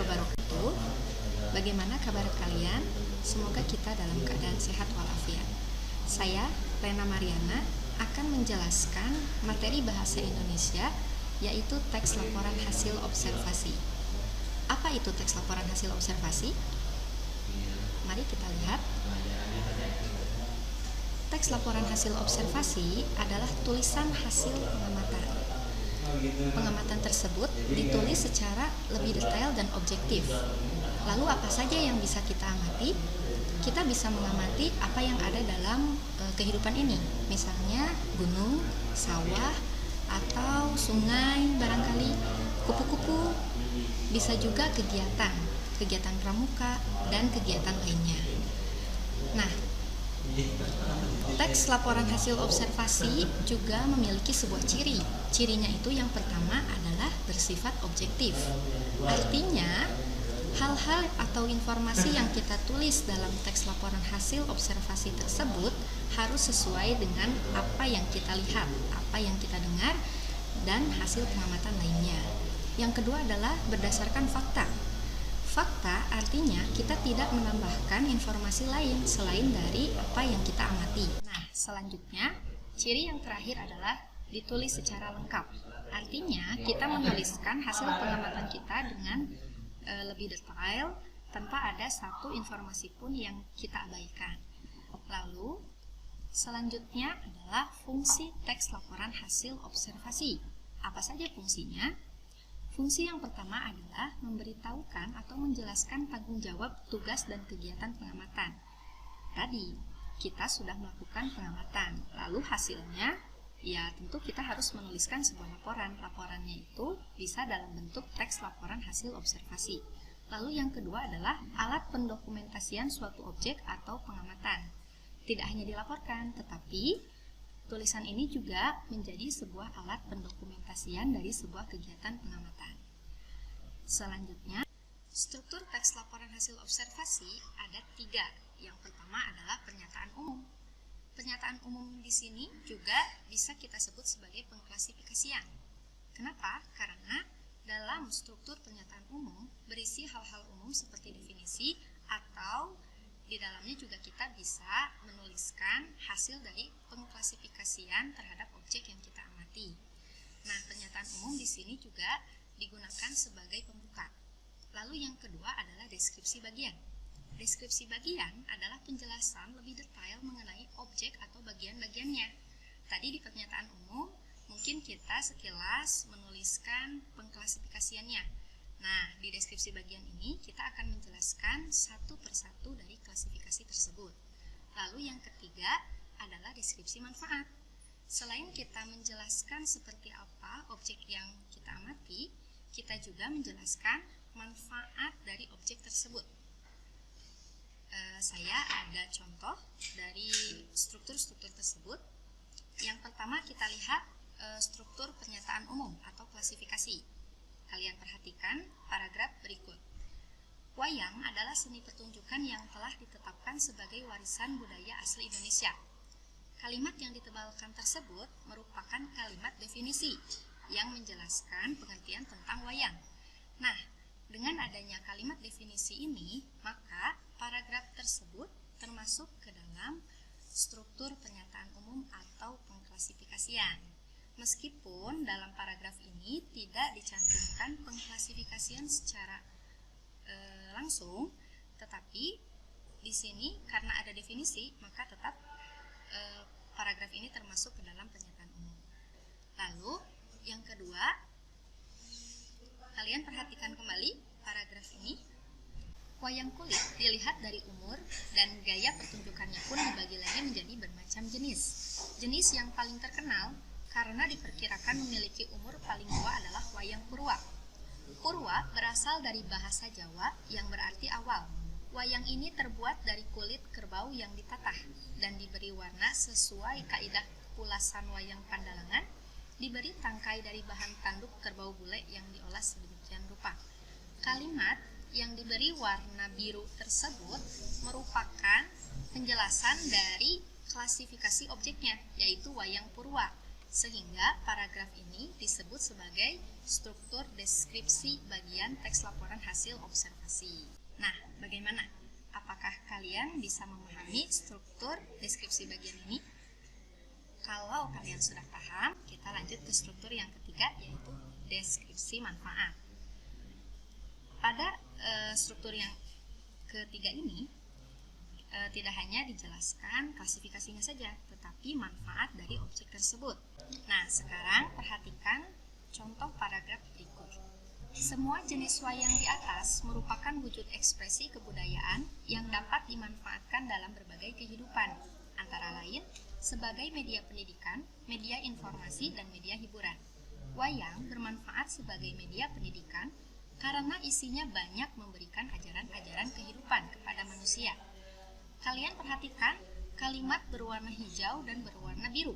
wabarakatuh. Bagaimana kabar kalian? Semoga kita dalam keadaan sehat walafiat. Saya, Lena Mariana, akan menjelaskan materi bahasa Indonesia, yaitu teks laporan hasil observasi. Apa itu teks laporan hasil observasi? Mari kita lihat. Teks laporan hasil observasi adalah tulisan hasil pengamatan. Pengamatan tersebut ditulis secara lebih detail dan objektif. Lalu apa saja yang bisa kita amati? Kita bisa mengamati apa yang ada dalam kehidupan ini. Misalnya gunung, sawah, atau sungai barangkali, kupu-kupu. Bisa juga kegiatan pramuka, dan kegiatan lainnya. Nah, teks laporan hasil observasi juga memiliki sebuah ciri. Cirinya itu yang pertama adalah bersifat objektif. Artinya, hal-hal atau informasi yang kita tulis dalam teks laporan hasil observasi tersebut harus sesuai dengan apa yang kita lihat, apa yang kita dengar, dan hasil pengamatan lainnya. Yang kedua adalah berdasarkan fakta. Fakta artinya kita tidak menambahkan informasi lain selain dari apa yang kita amati. Nah, selanjutnya, ciri yang terakhir adalah ditulis secara lengkap. Artinya, kita menuliskan hasil pengamatan kita dengan lebih detail tanpa ada satu informasi pun yang kita abaikan. Lalu, selanjutnya adalah fungsi teks laporan hasil observasi. Apa saja fungsinya? Fungsi yang pertama adalah memberitahukan atau menjelaskan tanggung jawab, tugas, dan kegiatan pengamatan. Tadi, kita sudah melakukan pengamatan, lalu hasilnya, ya tentu kita harus menuliskan sebuah laporan. Laporannya itu bisa dalam bentuk teks laporan hasil observasi. Lalu yang kedua adalah alat pendokumentasian suatu objek atau pengamatan. Tidak hanya dilaporkan, tetapi tulisan ini juga menjadi sebuah alat pendokumentasian dari sebuah kegiatan pengamatan. Selanjutnya, struktur teks laporan hasil observasi ada 3. Yang pertama adalah pernyataan umum. Pernyataan umum di sini juga bisa kita sebut sebagai pengklasifikasian. Kenapa? Karena dalam struktur pernyataan umum berisi hal-hal umum seperti definisi, atau di dalamnya juga kita bisa menuliskan hasil dari pengklasifikasian terhadap objek yang kita amati. Nah, pernyataan umum di sini juga digunakan sebagai pembuka. Lalu yang kedua adalah deskripsi bagian. Deskripsi bagian adalah penjelasan lebih detail mengenai objek atau bagian-bagiannya. Tadi di pernyataan umum mungkin kita sekilas menuliskan pengklasifikasiannya. Nah, di deskripsi bagian ini kita akan menjelaskan satu persatu dari klasifikasi tersebut. Lalu yang ketiga adalah deskripsi manfaat. Selain kita menjelaskan seperti apa objek yang kita amati, kita juga menjelaskan manfaat dari objek tersebut. Saya ada contoh dari struktur-struktur tersebut. Yang pertama kita lihat struktur pernyataan umum atau klasifikasi. Kalian perhatikan paragraf berikut. Wayang adalah seni pertunjukan yang telah ditetapkan sebagai warisan budaya asli Indonesia. Kalimat yang ditebalkan tersebut merupakan kalimat definisi yang menjelaskan pengertian tentang wayang. Nah, dengan adanya kalimat definisi ini, maka paragraf tersebut termasuk ke dalam struktur pernyataan umum atau pengklasifikasian. Meskipun dalam paragraf ini tidak dicantumkan pengklasifikasian secara langsung, tetapi di sini karena ada definisi, maka tetap paragraf ini termasuk ke dalam pernyataan umum. Lalu yang kedua, kalian perhatikan kembali paragraf ini. Wayang kulit dilihat dari umur dan gaya pertunjukannya pun dibagi lagi menjadi bermacam jenis. Jenis yang paling terkenal karena diperkirakan memiliki umur paling tua adalah wayang purwa. Purwa berasal dari bahasa Jawa yang berarti awal. Wayang ini terbuat dari kulit kerbau yang ditatah dan diberi warna sesuai kaidah ulasan wayang Pandalangan, diberi tangkai dari bahan tanduk kerbau bule yang diolah sedemikian rupa. Kalimat yang diberi warna biru tersebut merupakan penjelasan dari klasifikasi objeknya, yaitu wayang purwa. sehingga paragraf ini disebut sebagai struktur deskripsi bagian teks laporan hasil observasi. Nah, bagaimana? Apakah kalian bisa memahami struktur deskripsi bagian ini? Kalau kalian sudah paham, kita lanjut ke struktur yang ketiga, yaitu deskripsi manfaat. Pada struktur yang ketiga ini, tidak hanya dijelaskan klasifikasinya saja, tetapi manfaat dari objek tersebut. Nah, sekarang perhatikan contoh paragraf berikut. Semua jenis wayang di atas merupakan wujud ekspresi kebudayaan yang dapat dimanfaatkan dalam berbagai kehidupan, antara lain sebagai media pendidikan, media informasi, dan media hiburan. Wayang bermanfaat sebagai media pendidikan karena isinya banyak memberikan ajaran-ajaran kehidupan kepada manusia. Kalian perhatikan kalimat berwarna hijau dan berwarna biru.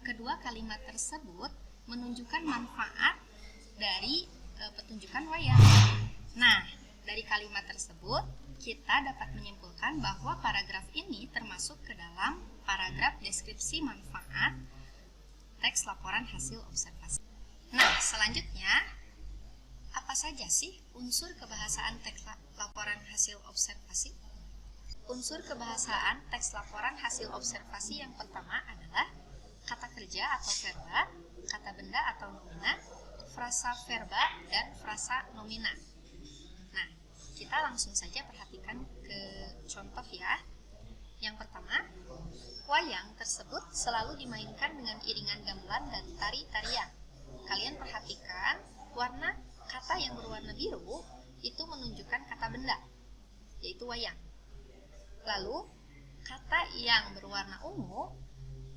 Kedua kalimat tersebut menunjukkan manfaat dari pertunjukan wayang. Nah, dari kalimat tersebut kita dapat menyimpulkan bahwa paragraf ini termasuk ke dalam paragraf deskripsi manfaat teks laporan hasil observasi. Nah, selanjutnya, apa saja sih unsur kebahasaan teks laporan hasil observasi? Unsur kebahasaan teks laporan hasil observasi yang pertama adalah kata kerja atau verba, kata benda atau nomina, frasa verba, dan frasa nomina. Nah, kita langsung saja perhatikan ke contoh ya. Yang pertama, wayang tersebut selalu dimainkan dengan iringan gamelan dan tari-tarian. Kalian perhatikan warna kata yang berwarna biru itu menunjukkan kata benda, yaitu wayang. Lalu, kata yang berwarna ungu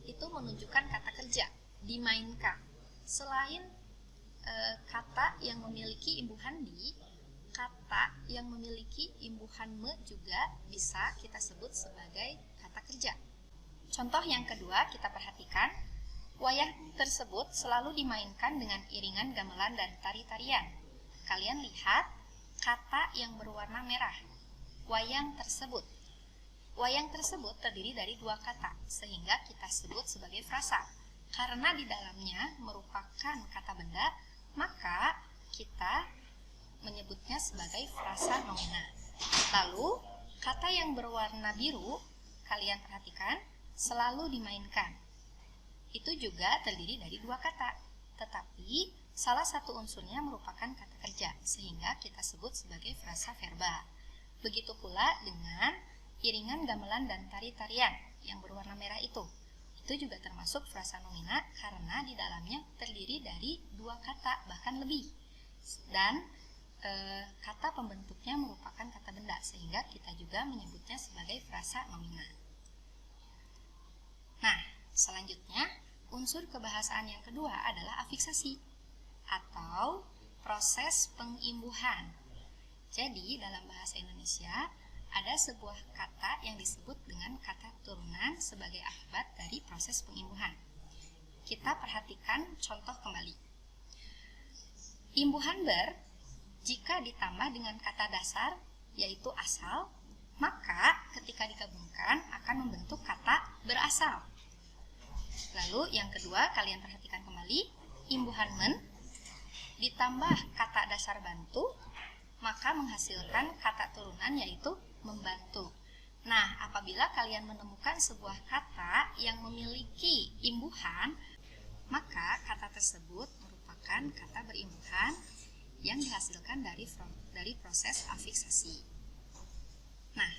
itu menunjukkan kata kerja, dimainkan. Selain kata yang memiliki imbuhan di, kata yang memiliki imbuhan me juga bisa kita sebut sebagai kata kerja. Contoh yang kedua, kita perhatikan, wayang tersebut selalu dimainkan dengan iringan gamelan dan tari-tarian. Kalian lihat kata yang berwarna merah, wayang tersebut. Wayang tersebut terdiri dari dua kata, sehingga kita sebut sebagai frasa. Karena di dalamnya merupakan kata benda, maka kita menyebutnya sebagai frasa nomina. Lalu, kata yang berwarna biru, kalian perhatikan, selalu dimainkan. Itu juga terdiri dari dua kata, tetapi salah satu unsurnya merupakan kata kerja, sehingga kita sebut sebagai frasa verba. Begitu pula dengan iringan gamelan dan tari-tarian yang berwarna merah itu juga termasuk frasa nomina karena di dalamnya terdiri dari dua kata bahkan lebih, dan kata pembentuknya merupakan kata benda, sehingga kita juga menyebutnya sebagai frasa nomina. Nah, selanjutnya unsur kebahasaan yang kedua adalah afiksasi atau proses pengimbuhan. Jadi dalam bahasa Indonesia ada sebuah kata yang disebut dengan kata turunan sebagai akibat dari proses pengimbuhan. Kita perhatikan contoh kembali. Imbuhan ber, jika ditambah dengan kata dasar, yaitu asal, maka ketika digabungkan akan membentuk kata berasal. Lalu yang kedua, kalian perhatikan kembali, imbuhan men, ditambah kata dasar bantu, maka menghasilkan kata turunan yaitu membantu. Nah, apabila kalian menemukan sebuah kata yang memiliki imbuhan, maka kata tersebut merupakan kata berimbuhan yang dihasilkan dari proses afiksasi. Nah,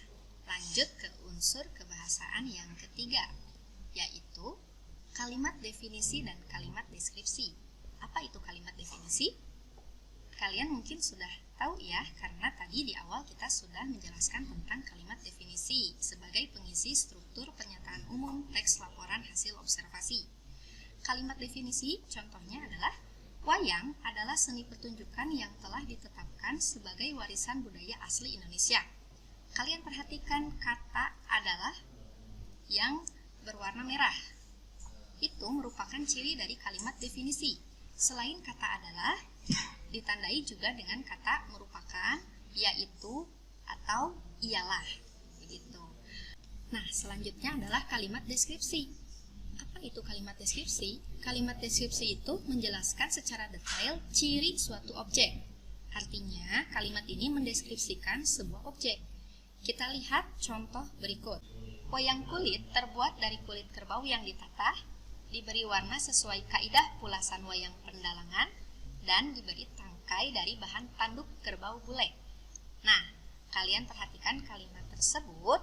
lanjut ke unsur kebahasaan yang ketiga, yaitu kalimat definisi dan kalimat deskripsi. Apa itu kalimat definisi? Kalian mungkin sudah tahu ya, karena tadi di awal kita sudah menjelaskan tentang kalimat definisi sebagai pengisi struktur pernyataan umum teks laporan hasil observasi. Kalimat definisi contohnya adalah, wayang adalah seni pertunjukan yang telah ditetapkan sebagai warisan budaya asli Indonesia. Kalian perhatikan kata adalah yang berwarna merah. Itu merupakan ciri dari kalimat definisi. Selain kata adalah, ditandai juga dengan kata merupakan, yaitu, atau ialah, begitu. Nah, selanjutnya adalah kalimat deskripsi. Apa Apa itu kalimat deskripsi? Kalimat deskripsi itu menjelaskan secara detail ciri suatu objek. Artinya, kalimat ini mendeskripsikan sebuah objek. Kita lihat contoh berikut. Wayang kulit terbuat dari kulit kerbau yang ditatah, diberi warna sesuai kaidah pulasan wayang pendalangan, dan diberi tangkai dari bahan tanduk kerbau bule. Nah, kalian perhatikan kalimat tersebut.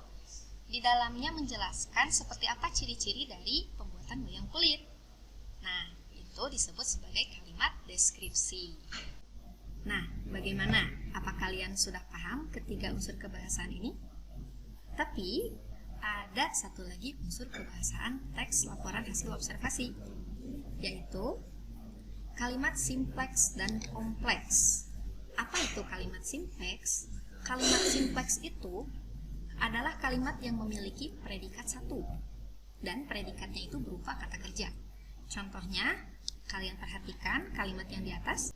Di dalamnya menjelaskan seperti apa ciri-ciri dari pembuatan wayang kulit. Nah, itu disebut sebagai kalimat deskripsi. Nah, bagaimana? Apa kalian sudah paham ketiga unsur kebahasaan ini? Tapi, ada satu lagi unsur kebahasaan teks laporan hasil observasi, yaitu kalimat simpleks dan kompleks. Apa itu kalimat simpleks? Kalimat simpleks itu adalah kalimat yang memiliki predikat satu, dan predikatnya itu berupa kata kerja. Contohnya, kalian perhatikan kalimat yang di atas.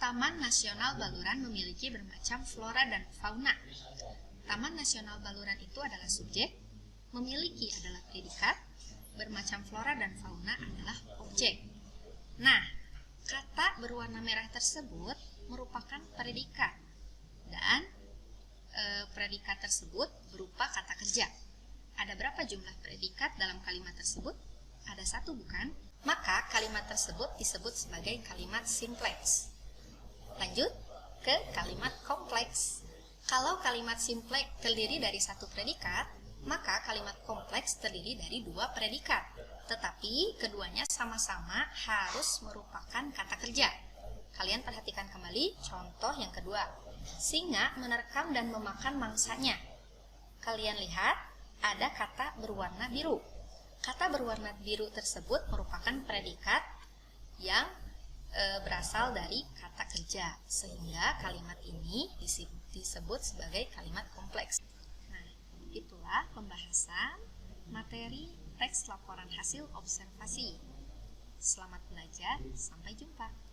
Taman Nasional Baluran memiliki bermacam flora dan fauna. Taman Nasional Baluran itu adalah subjek, memiliki adalah predikat, bermacam flora dan fauna adalah objek. Nah, kata berwarna merah tersebut merupakan predikat, dan predikat tersebut berupa kata kerja. Ada berapa jumlah predikat dalam kalimat tersebut? Ada satu, bukan? Maka kalimat tersebut disebut sebagai kalimat simpleks. Lanjut ke kalimat kompleks. Kalau kalimat simpleks terdiri dari satu predikat, maka kalimat kompleks terdiri dari dua predikat. Tetapi keduanya sama-sama harus merupakan kata kerja. Kalian perhatikan kembali contoh yang kedua. Singa menerkam dan memakan mangsanya. Kalian lihat ada kata berwarna biru. Kata berwarna biru tersebut merupakan predikat yang berasal dari kata kerja, sehingga kalimat ini disebut sebagai kalimat kompleks. Nah, itulah pembahasan materi teks laporan hasil observasi. Selamat belajar, sampai jumpa.